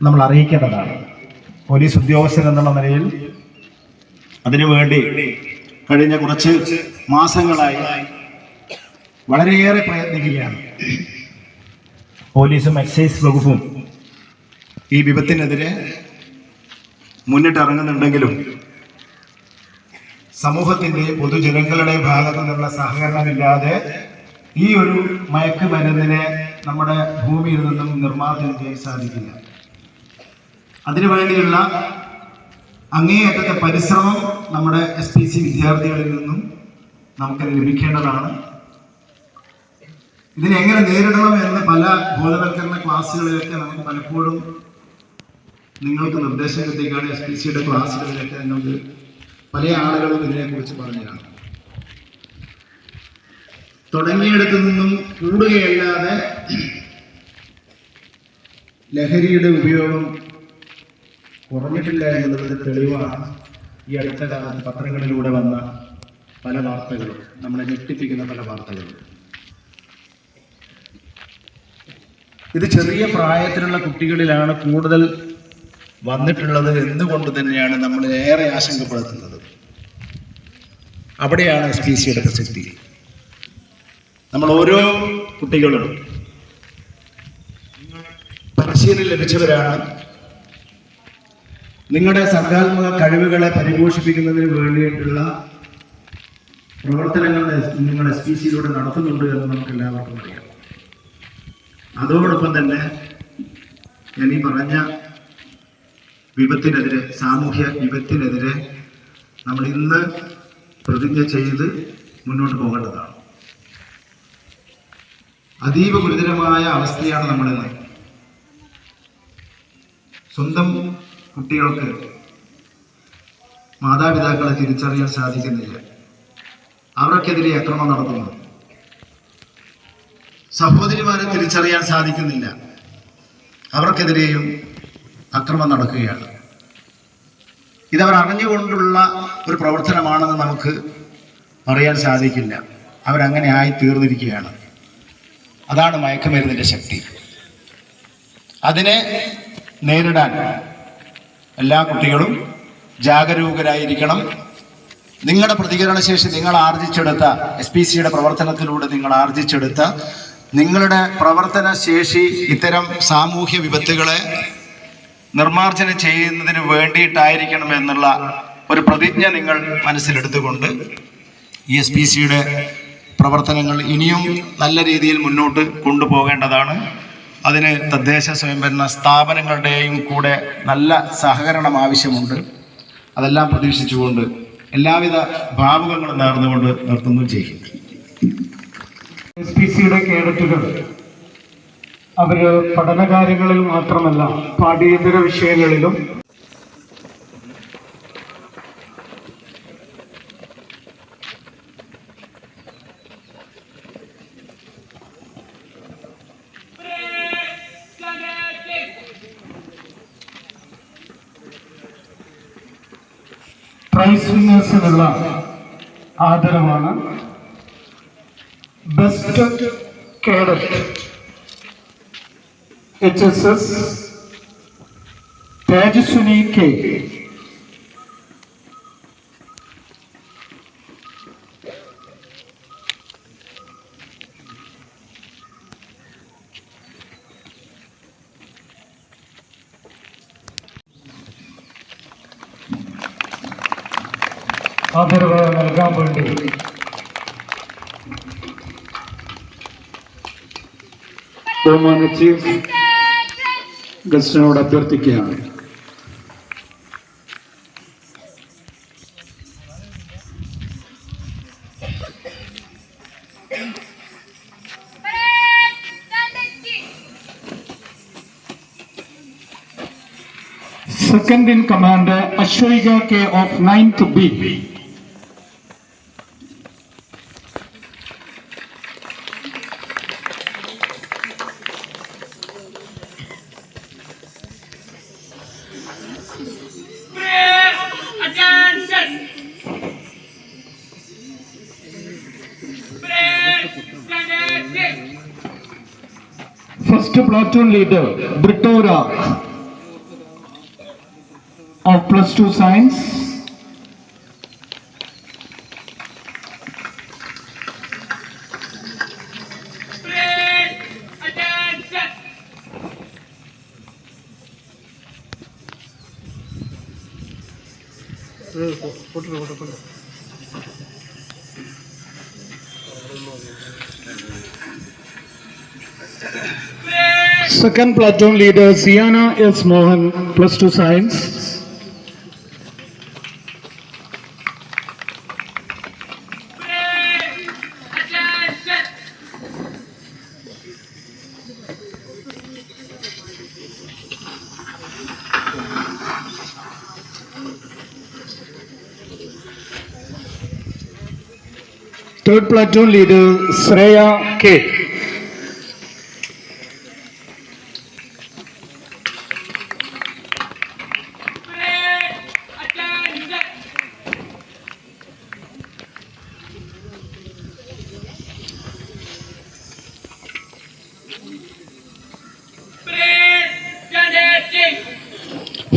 നമ്മൾ അറിയിക്കേണ്ടതാണ്. പോലീസ് ഉദ്യോഗസ്ഥൻ എന്നുള്ള നിലയിൽ അതിനുവേണ്ടി കഴിഞ്ഞ കുറച്ച് മാസങ്ങളായി വളരെയേറെ പ്രയത്നിക്കുകയാണ്. പോലീസും എക്സൈസ് വകുപ്പും ഈ വിപത്തിനെതിരെ മുന്നിട്ടിറങ്ങുന്നുണ്ടെങ്കിലും സമൂഹത്തിൻ്റെ പൊതുജനങ്ങളുടെ ഭാഗത്തു നിന്നുള്ള സഹകരണമില്ലാതെ ഈ ഒരു മയക്കുമരുന്നിനെ നമ്മുടെ ഭൂമിയിൽ നിന്നും നിർമ്മാർജ്ജനം ചെയ്യാൻ സാധിക്കില്ല. അതിനുവേണ്ടിയുള്ള അങ്ങേയറ്റത്തെ പരിശ്രമം നമ്മുടെ SPC വിദ്യാർത്ഥികളിൽ നിന്നും നമുക്ക് ലഭിക്കേണ്ടതാണ്. ഇതിനെങ്ങനെ നേരിടണം എന്ന് പല ബോധവൽക്കരണ ക്ലാസ്സുകളിലൊക്കെ നമുക്ക് പലപ്പോഴും നിങ്ങൾക്ക് നിർദ്ദേശം എത്തിക്കാണ്. SPCയുടെ ക്ലാസ്സുകളിലൊക്കെ നിങ്ങൾക്ക് പല ആളുകളും ഇതിനെക്കുറിച്ച് പറഞ്ഞതാണ്. തുടങ്ങിയിടത്തു നിന്നും കൂടുകയല്ലാതെ ലഹരിയുടെ ഉപയോഗം കുറഞ്ഞിട്ടില്ല എന്നുള്ളതിന് തെളിവാണ് ഈ അടുത്ത കാലത്ത് പത്രങ്ങളിലൂടെ വന്ന പല വാർത്തകളും, നമ്മളെ ഞെട്ടിപ്പിക്കുന്ന പല വാർത്തകളും. ഇത് ചെറിയ പ്രായത്തിലുള്ള കുട്ടികളിലാണ് കൂടുതൽ വന്നിട്ടുള്ളത് എന്നുകൊണ്ട് തന്നെയാണ് നമ്മൾ ഏറെ ആശങ്കപ്പെടുത്തുന്നത്. അവിടെയാണ് SPCയുടെ പ്രസക്തി. നമ്മൾ ഓരോ കുട്ടികളും പരിശീലനം ലഭിച്ചവരാണ്. നിങ്ങളുടെ സർഗാത്മക കഴിവുകളെ പരിപോഷിപ്പിക്കുന്നതിന് വേണ്ടിയിട്ടുള്ള പ്രവർത്തനങ്ങൾ നിങ്ങൾ SPCയിലൂടെ നടത്തുന്നുണ്ട് എന്ന് നമുക്ക് എല്ലാവർക്കും അറിയാം. അതോടൊപ്പം തന്നെ ഞാൻ ഈ പറഞ്ഞ വിപത്തിനെതിരെ, സാമൂഹ്യ വിപത്തിനെതിരെ നമ്മൾ ഇന്ന് പ്രതിജ്ഞ ചെയ്ത് മുന്നോട്ട് പോകേണ്ടതാണ്. അതീവ ഗുരുതരമായ അവസ്ഥയാണ് നമ്മളിന്ന്. സ്വന്തം കുട്ടികൾക്ക് മാതാപിതാക്കളെ തിരിച്ചറിയാൻ സാധിക്കുന്നില്ല. അവർക്കെതിരെ അക്രമം നടത്തുന്നു. സഹോദരിമാരെ തിരിച്ചറിയാൻ സാധിക്കുന്നില്ല. അവർക്കെതിരെയും അക്രമം നടക്കുകയാണ്. ഇതവർ അറിഞ്ഞുകൊണ്ടുള്ള ഒരു പ്രവർത്തനമാണെന്ന് നമുക്ക് പറയാൻ സാധിക്കില്ല. അവരങ്ങനെ ആയി തീർന്നിരിക്കുകയാണ്. അതാണ് മയക്കുമരുന്നിൻ്റെ ശക്തി. അതിനെ നേരിടാൻ എല്ലാ കുട്ടികളും ജാഗരൂകരായിരിക്കണം. നിങ്ങളുടെ പ്രതികരണശേഷി നിങ്ങൾ ആർജിച്ചെടുത്ത, SPCയുടെ പ്രവർത്തനത്തിലൂടെ നിങ്ങൾ ആർജിച്ചെടുത്ത നിങ്ങളുടെ പ്രവർത്തന ശേഷി ഇത്തരം സാമൂഹ്യ വിപത്തുകളെ നിർമ്മാർജ്ജനം ചെയ്യുന്നതിന് വേണ്ടിയിട്ടായിരിക്കണം എന്നുള്ള ഒരു പ്രതിജ്ഞ നിങ്ങൾ മനസ്സിലെടുത്തുകൊണ്ട് ഈ SPCയുടെ പ്രവർത്തനങ്ങൾ ഇനിയും നല്ല രീതിയിൽ മുന്നോട്ട് കൊണ്ടുപോകേണ്ടതാണ്. അതിന് തദ്ദേശ സ്വയംഭരണ സ്ഥാപനങ്ങളുടെയും കൂടെ നല്ല സഹകരണം ആവശ്യമുണ്ട്. അതെല്ലാം പ്രതീക്ഷിച്ചുകൊണ്ട് എല്ലാവിധ ഭാവുകങ്ങളും നേർന്നുകൊണ്ട് നിർത്തുന്നു. ചെയ്യും SPCയുടെ കേഡറ്റുകൾ അവർ പഠനകാര്യങ്ങളിൽ മാത്രമല്ല പാഠ്യേതര വിഷയങ്ങളിലും പ്രൈസ് വിന്നേഴ്സിനുള്ള ആദരവാണ്. Best cadet HSS Tejaswini K. ആദരവ് നൽകാൻ വേണ്ടി ബഹുമാന്യ ചീഫ് ഗസ്റ്റിനോട് അഭ്യർത്ഥിക്കുകയാണ്. Second in command, Ashwika K of 9th B. First platoon leader, Britora. +2 Science. Second platoon leader Sienna S. Mohan, +2 Science. Third platoon leader Shreya K.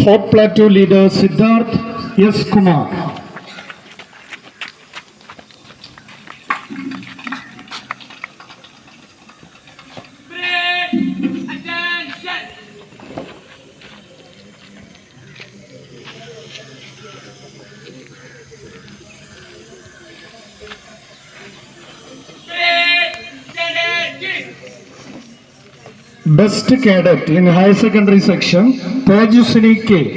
Fourth platoon leader Siddharth S. Kumar. Best cadet in higher secondary section, Tejuswini K.